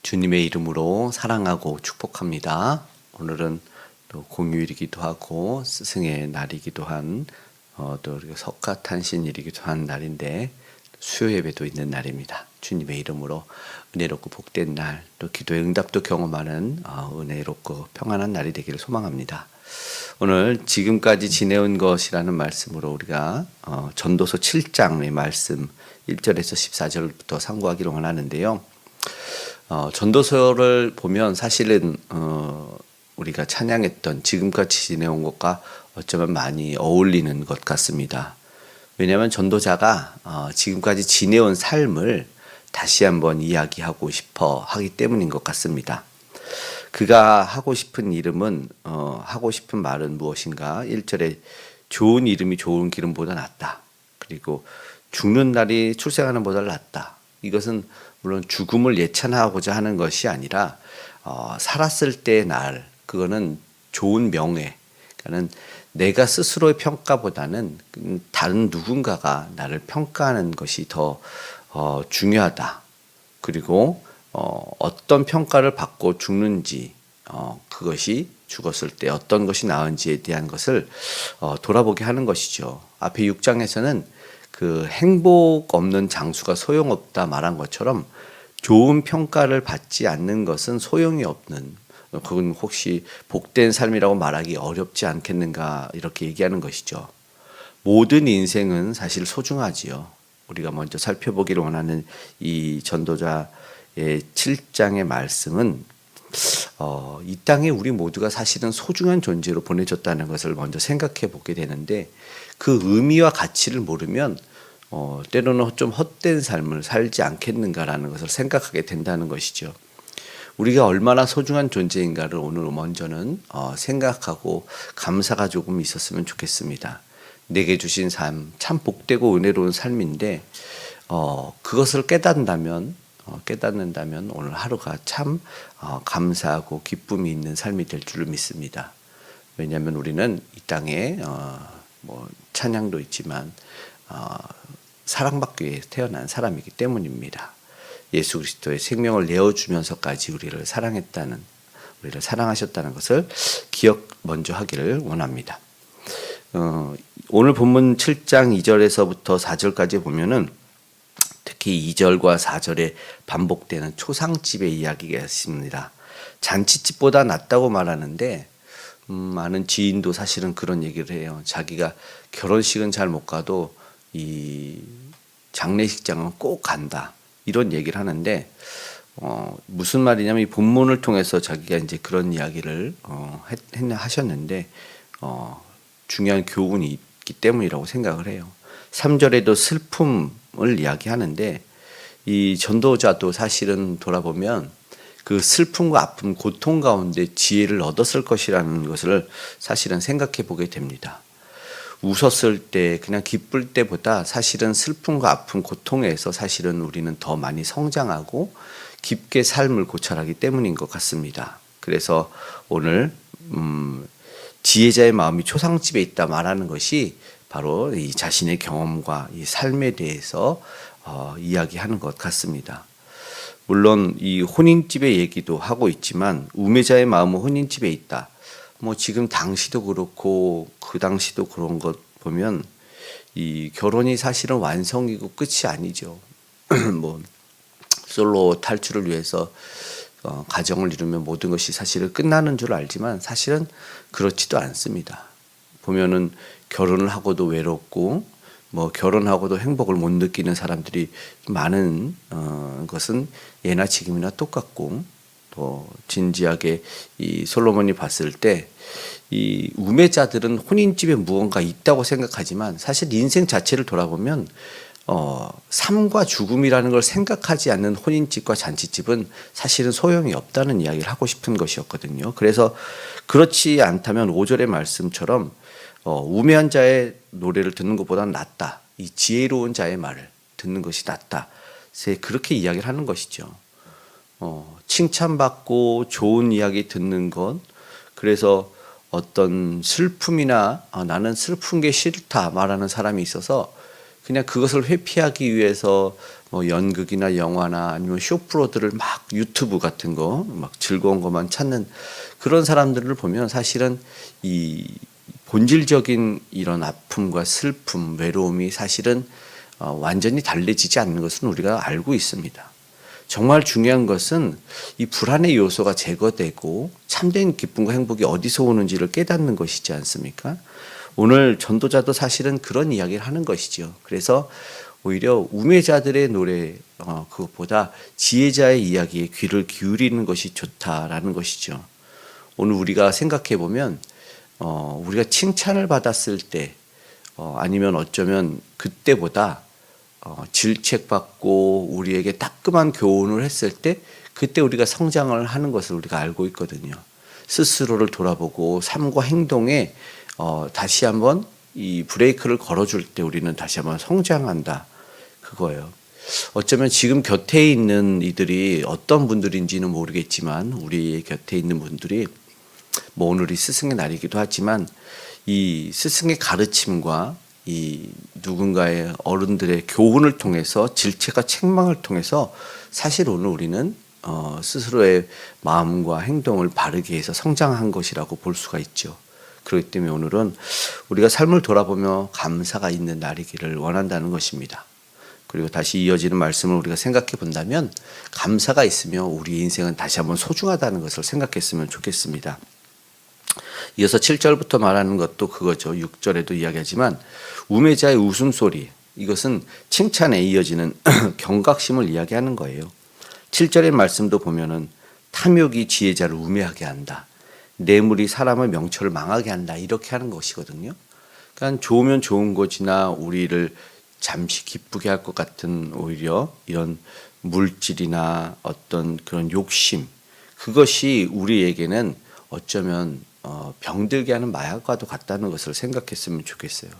주님의 이름으로 사랑하고 축복합니다. 오늘은 또 공휴일이기도 하고 스승의 날이기도 한 또 우리가 석가탄신일이기도 한 날인데 수요 예배도 있는 날입니다. 주님의 이름으로 은혜롭고 복된 날, 또 기도의 응답도 경험하는 은혜롭고 평안한 날이 되기를 소망합니다. 오늘 지금까지 지내온 것이라는 말씀으로 우리가 전도서 7장의 말씀 1절에서 14절부터 상고하기를 원하는데요. 전도서를 보면 사실은 우리가 찬양했던 지금까지 지내온 것과 어쩌면 많이 어울리는 것 같습니다. 왜냐하면 전도자가 지금까지 지내온 삶을 다시 한번 이야기하고 싶어 하기 때문인 것 같습니다. 그가 하고 싶은 하고 싶은 말은 무엇인가? 1절에 좋은 이름이 좋은 기름보다 낫다. 그리고 죽는 날이 출생하는 보다 낫다. 이것은 물론 죽음을 예찬하고자 하는 것이 아니라 살았을 때의 날, 그거는 좋은 명예. 그러니까는 내가 스스로의 평가보다는 다른 누군가가 나를 평가하는 것이 더 중요하다. 그리고 어떤 평가를 받고 죽는지, 그것이 죽었을 때 어떤 것이 나은지에 대한 것을 돌아보게 하는 것이죠. 앞에 6장에서는 그 행복 없는 장수가 소용없다 말한 것처럼 좋은 평가를 받지 않는 것은 소용이 없는, 그건 혹시 복된 삶이라고 말하기 어렵지 않겠는가 이렇게 얘기하는 것이죠. 모든 인생은 사실 소중하지요. 우리가 먼저 살펴보기를 원하는 이 전도자의 7장의 말씀은 이 땅에 우리 모두가 사실은 소중한 존재로 보내졌다는 것을 먼저 생각해 보게 되는데, 그 의미와 가치를 모르면 때로는 좀 헛된 삶을 살지 않겠는가라는 것을 생각하게 된다는 것이죠. 우리가 얼마나 소중한 존재인가를 오늘 먼저는 생각하고 감사가 조금 있었으면 좋겠습니다. 내게 주신 삶, 참 복되고 은혜로운 삶인데 그것을 깨닫는다면 오늘 하루가 참 감사하고 기쁨이 있는 삶이 될 줄 믿습니다. 왜냐하면 우리는 이 땅에 찬양도 있지만 사랑받기 위해 태어난 사람이기 때문입니다. 예수 그리스도의 생명을 내어주면서까지 우리를 사랑하셨다는 것을 기억 먼저 하기를 원합니다. 오늘 본문 7장 2절에서부터 4절까지 보면은 특히 2절과 4절에 반복되는 초상집의 이야기가 있습니다. 잔치집보다 낫다고 말하는데 많은 지인도 사실은 그런 얘기를 해요. 자기가 결혼식은 잘 못 가도 이 장례식장은 꼭 간다, 이런 얘기를 하는데 무슨 말이냐면 이 본문을 통해서 자기가 이제 그런 이야기를 하셨는데 중요한 교훈이 있기 때문이라고 생각을 해요. 3절에도 슬픔을 이야기하는데 이 전도자도 사실은 돌아보면 그 슬픔과 아픔, 고통 가운데 지혜를 얻었을 것이라는 것을 사실은 생각해 보게 됩니다. 웃었을 때, 그냥 기쁠 때보다 사실은 슬픔과 아픔, 고통에서 사실은 우리는 더 많이 성장하고 깊게 삶을 고찰하기 때문인 것 같습니다. 그래서 오늘 지혜자의 마음이 초상집에 있다 말하는 것이 바로 이 자신의 경험과 이 삶에 대해서 이야기하는 것 같습니다. 물론 이 혼인집의 얘기도 하고 있지만 우매자의 마음은 혼인집에 있다. 지금 당시도 그렇고 그 당시도 그런 것 보면 이 결혼이 사실은 완성이고 끝이 아니죠. 솔로 탈출을 위해서 가정을 이루면 모든 것이 사실은 끝나는 줄 알지만 사실은 그렇지도 않습니다. 보면은 결혼을 하고도 외롭고 결혼하고도 행복을 못 느끼는 사람들이 많은 것은 예나 지금이나 똑같고, 또 진지하게 이 솔로몬이 봤을 때 이 우매자들은 혼인집에 무언가 있다고 생각하지만 사실 인생 자체를 돌아보면 삶과 죽음이라는 걸 생각하지 않는 혼인집과 잔치집은 사실은 소용이 없다는 이야기를 하고 싶은 것이었거든요. 그래서 그렇지 않다면 5절의 말씀처럼 우매한 자의 노래를 듣는 것보다는 낫다, 이 지혜로운 자의 말을 듣는 것이 낫다, 그렇게 이야기를 하는 것이죠. 칭찬받고 좋은 이야기 듣는 것, 그래서 어떤 슬픔이나 나는 슬픈 게 싫다 말하는 사람이 있어서 그냥 그것을 회피하기 위해서 뭐 연극이나 영화나 아니면 쇼프로들을 막 유튜브 같은 거 막 즐거운 것만 찾는 그런 사람들을 보면 사실은 이 본질적인 이런 아픔과 슬픔, 외로움이 사실은 완전히 달래지지 않는 것은 우리가 알고 있습니다. 정말 중요한 것은 이 불안의 요소가 제거되고 참된 기쁨과 행복이 어디서 오는지를 깨닫는 것이지 않습니까? 오늘 전도자도 사실은 그런 이야기를 하는 것이죠. 그래서 오히려 우매자들의 노래 그것보다 지혜자의 이야기에 귀를 기울이는 것이 좋다라는 것이죠. 오늘 우리가 생각해 보면 우리가 칭찬을 받았을 때 아니면 어쩌면 그때보다 질책받고 우리에게 따끔한 교훈을 했을 때 그때 우리가 성장을 하는 것을 우리가 알고 있거든요. 스스로를 돌아보고 삶과 행동에 다시 한번 이 브레이크를 걸어줄 때 우리는 다시 한번 성장한다. 그거예요. 어쩌면 지금 곁에 있는 이들이 어떤 분들인지는 모르겠지만 우리 곁에 있는 분들이 뭐 오늘이 스승의 날이기도 하지만 이 스승의 가르침과 이 누군가의 어른들의 교훈을 통해서 질책과 책망을 통해서 사실 오늘 우리는 스스로의 마음과 행동을 바르게 해서 성장한 것이라고 볼 수가 있죠. 그렇기 때문에 오늘은 우리가 삶을 돌아보며 감사가 있는 날이기를 원한다는 것입니다. 그리고 다시 이어지는 말씀을 우리가 생각해 본다면 감사가 있으며 우리 인생은 다시 한번 소중하다는 것을 생각했으면 좋겠습니다. 이어서 7절부터 말하는 것도 그거죠. 6절에도 이야기하지만 우매자의 웃음소리, 이것은 칭찬에 이어지는 경각심을 이야기하는 거예요. 7절의 말씀도 보면은 탐욕이 지혜자를 우매하게 한다. 뇌물이 사람의 명철을 망하게 한다. 이렇게 하는 것이거든요. 그러니까 좋으면 좋은 것이나 우리를 잠시 기쁘게 할 것 같은 오히려 이런 물질이나 어떤 그런 욕심, 그것이 우리에게는 어쩌면 병들게 하는 마약과도 같다는 것을 생각했으면 좋겠어요.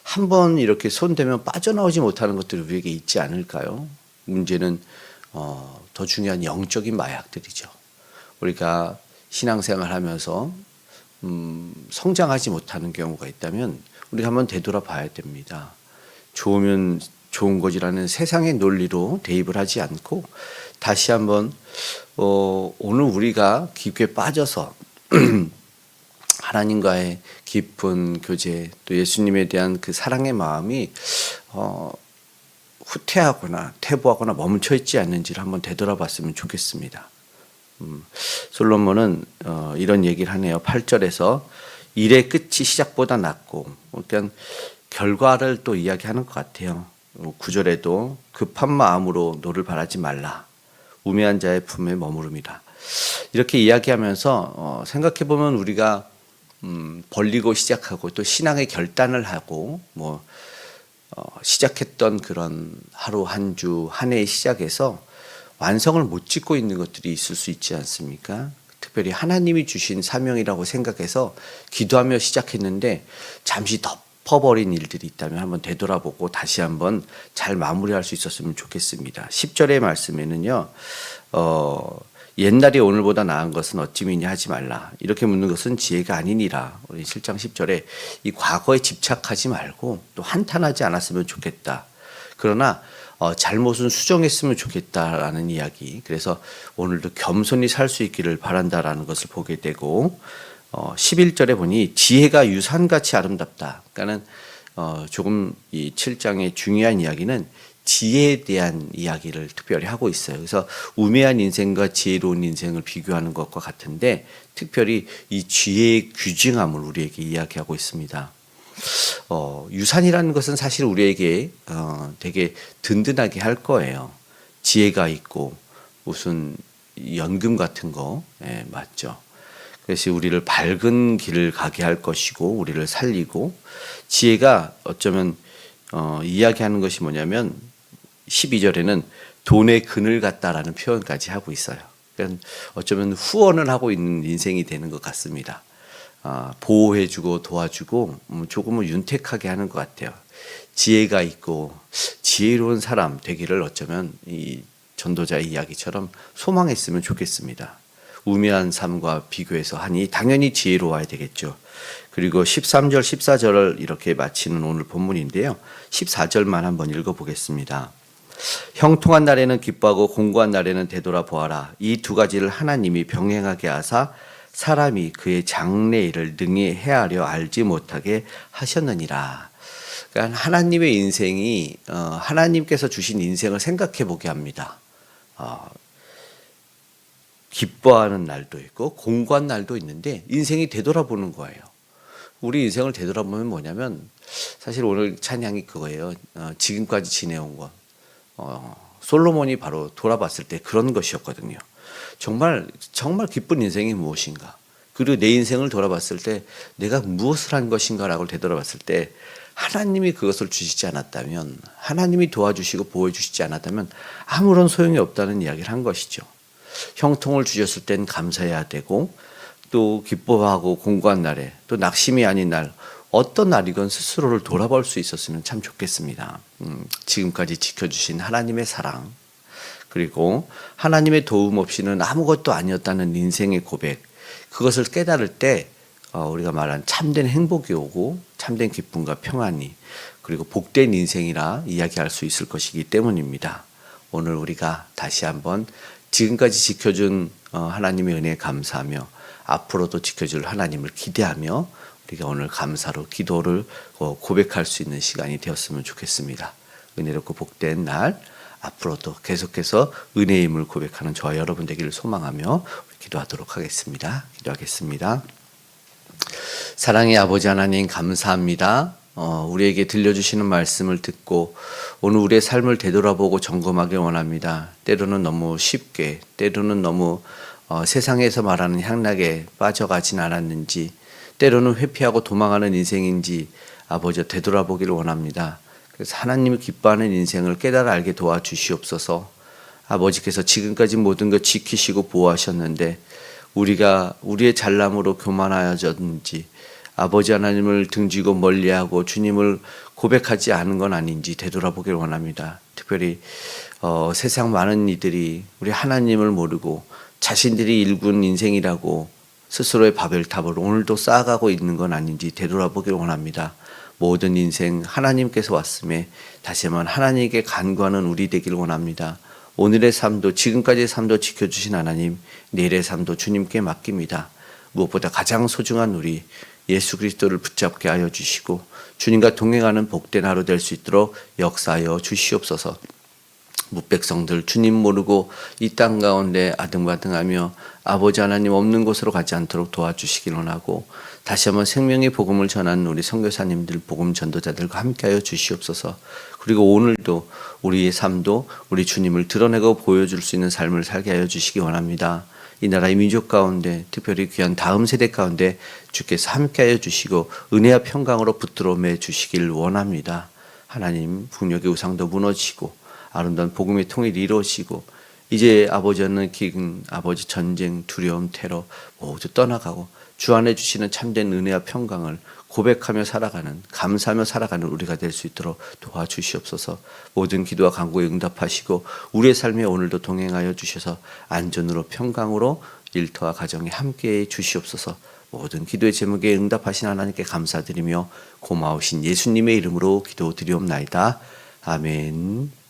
한번 이렇게 손대면 빠져나오지 못하는 것들이 우리에게 있지 않을까요? 문제는 더 중요한 영적인 마약들이죠. 우리가 신앙생활 하면서 성장하지 못하는 경우가 있다면 우리가 한번 되돌아봐야 됩니다. 좋으면 좋은 것이라는 세상의 논리로 대입을 하지 않고 다시 한번 오늘 우리가 깊게 빠져서 하나님과의 깊은 교제, 또 예수님에 대한 그 사랑의 마음이 후퇴하거나 퇴보하거나 멈춰 있지 않는지를 한번 되돌아봤으면 좋겠습니다. 솔로몬은 이런 얘기를 하네요. 8절에서 일의 끝이 시작보다 낫고, 그러니까 결과를 또 이야기하는 것 같아요. 9절에도 급한 마음으로 노를 바라지 말라. 우매한 자의 품에 머무름이라. 이렇게 이야기하면서 생각해보면 우리가 벌리고 시작하고 또 신앙의 결단을 하고 시작했던 그런 하루 한 주 한 해의 시작에서 완성을 못 짓고 있는 것들이 있을 수 있지 않습니까? 특별히 하나님이 주신 사명이라고 생각해서 기도하며 시작했는데 잠시 덮어버린 일들이 있다면 한번 되돌아보고 다시 한번 잘 마무리할 수 있었으면 좋겠습니다. 10절의 말씀에는요. 옛날이 오늘보다 나은 것은 어찌미냐 하지 말라. 이렇게 묻는 것은 지혜가 아니니라. 우리 7장 10절에 이 과거에 집착하지 말고 또 한탄하지 않았으면 좋겠다. 그러나 잘못은 수정했으면 좋겠다라는 이야기. 그래서 오늘도 겸손히 살 수 있기를 바란다라는 것을 보게 되고 11절에 보니 지혜가 유산같이 아름답다. 그러니까는 조금 이 7장의 중요한 이야기는 지혜에 대한 이야기를 특별히 하고 있어요. 그래서 우매한 인생과 지혜로운 인생을 비교하는 것과 같은데 특별히 이 지혜의 귀중함을 우리에게 이야기하고 있습니다. 유산이라는 것은 사실 우리에게 되게 든든하게 할 거예요. 지혜가 있고 무슨 연금 같은 거 맞죠. 그래서 우리를 밝은 길을 가게 할 것이고 우리를 살리고 지혜가 어쩌면 이야기하는 것이 뭐냐면 12절에는 돈의 그늘 같다라는 표현까지 하고 있어요. 그러니까 어쩌면 후원을 하고 있는 인생이 되는 것 같습니다. 보호해주고 도와주고 조금은 윤택하게 하는 것 같아요. 지혜가 있고 지혜로운 사람 되기를 어쩌면 이 전도자의 이야기처럼 소망했으면 좋겠습니다. 우매한 삶과 비교해서 하니 당연히 지혜로워야 되겠죠. 그리고 13절, 14절을 이렇게 마치는 오늘 본문인데요. 14절만 한번 읽어보겠습니다. 형통한 날에는 기뻐하고 공고한 날에는 되돌아보아라. 이 두 가지를 하나님이 병행하게 하사 사람이 그의 장래일을 능히 헤아려 알지 못하게 하셨느니라. 그러니까 하나님의 인생이 하나님께서 주신 인생을 생각해 보게 합니다. 기뻐하는 날도 있고 공고한 날도 있는데 인생이 되돌아보는 거예요. 우리 인생을 되돌아보면 뭐냐면 사실 오늘 찬양이 그거예요. 지금까지 지내온 것. 솔로몬이 바로 돌아봤을 때 그런 것이었거든요. 정말 기쁜 인생이 무엇인가? 그리고 내 인생을 돌아봤을 때 내가 무엇을 한 것인가라고 되돌아봤을 때 하나님이 그것을 주시지 않았다면, 하나님이 도와주시고 보호해주시지 않았다면 아무런 소용이 없다는 이야기를 한 것이죠. 형통을 주셨을 땐 감사해야 되고, 또 기뻐하고 공고한 날에, 또 낙심이 아닌 날, 어떤 날이건 스스로를 돌아볼 수 있었으면 참 좋겠습니다. 지금까지 지켜주신 하나님의 사랑, 그리고 하나님의 도움 없이는 아무것도 아니었다는 인생의 고백, 그것을 깨달을 때 우리가 말한 참된 행복이 오고 참된 기쁨과 평안이, 그리고 복된 인생이라 이야기할 수 있을 것이기 때문입니다. 오늘 우리가 다시 한번 지금까지 지켜준 하나님의 은혜에 감사하며 앞으로도 지켜줄 하나님을 기대하며 우리가 오늘 감사로 기도를 고백할 수 있는 시간이 되었으면 좋겠습니다. 은혜롭고 복된 날, 앞으로도 계속해서 은혜의 힘을 고백하는 저와 여러분 되기를 소망하며 기도하도록 하겠습니다. 기도하겠습니다. 사랑의 아버지 하나님, 감사합니다. 우리에게 들려주시는 말씀을 듣고 오늘 우리의 삶을 되돌아보고 점검하길 원합니다. 때로는 너무 쉽게, 때로는 너무 세상에서 말하는 향락에 빠져가진 않았는지, 때로는 회피하고 도망하는 인생인지 아버지 되돌아보기를 원합니다. 그래서 하나님이 기뻐하는 인생을 깨달아 알게 도와주시옵소서. 아버지께서 지금까지 모든 것 지키시고 보호하셨는데 우리가 우리의 잘남으로 교만하여졌는지, 아버지 하나님을 등지고 멀리하고 주님을 고백하지 않은 건 아닌지 되돌아보길 원합니다. 특별히 세상 많은 이들이 우리 하나님을 모르고 자신들이 일군 인생이라고 스스로의 바벨탑을 오늘도 쌓아가고 있는 건 아닌지 되돌아보길 원합니다. 모든 인생 하나님께서 왔음에 다시 한번 하나님께 간구하는 우리 되길 원합니다. 오늘의 삶도 지금까지의 삶도 지켜주신 하나님, 내일의 삶도 주님께 맡깁니다. 무엇보다 가장 소중한 우리 예수 그리스도를 붙잡게 하여 주시고 주님과 동행하는 복된 하루 될 수 있도록 역사하여 주시옵소서. 뭇백성들 주님 모르고 이 땅 가운데 아등바등하며 아버지 하나님 없는 곳으로 가지 않도록 도와주시길 원하고, 다시 한번 생명의 복음을 전하는 우리 선교사님들, 복음 전도자들과 함께하여 주시옵소서. 그리고 오늘도 우리의 삶도 우리 주님을 드러내고 보여줄 수 있는 삶을 살게 하여 주시기 원합니다. 이 나라의 민족 가운데, 특별히 귀한 다음 세대 가운데 주께서 함께하여 주시고 은혜와 평강으로 붙들어 매 주시길 원합니다. 하나님, 북녘의 우상도 무너지고 아름다운 복음의 통일이 이루어지고 이제 아버지 없는 기근, 아버지 전쟁, 두려움, 테러 모두 떠나가고 주 안에 주시는 참된 은혜와 평강을 고백하며 살아가는, 감사하며 살아가는 우리가 될 수 있도록 도와주시옵소서. 모든 기도와 간구에 응답하시고 우리의 삶에 오늘도 동행하여 주셔서 안전으로 평강으로 일터와 가정에 함께해 주시옵소서. 모든 기도의 제목에 응답하신 하나님께 감사드리며 고마우신 예수님의 이름으로 기도드리옵나이다. 아멘.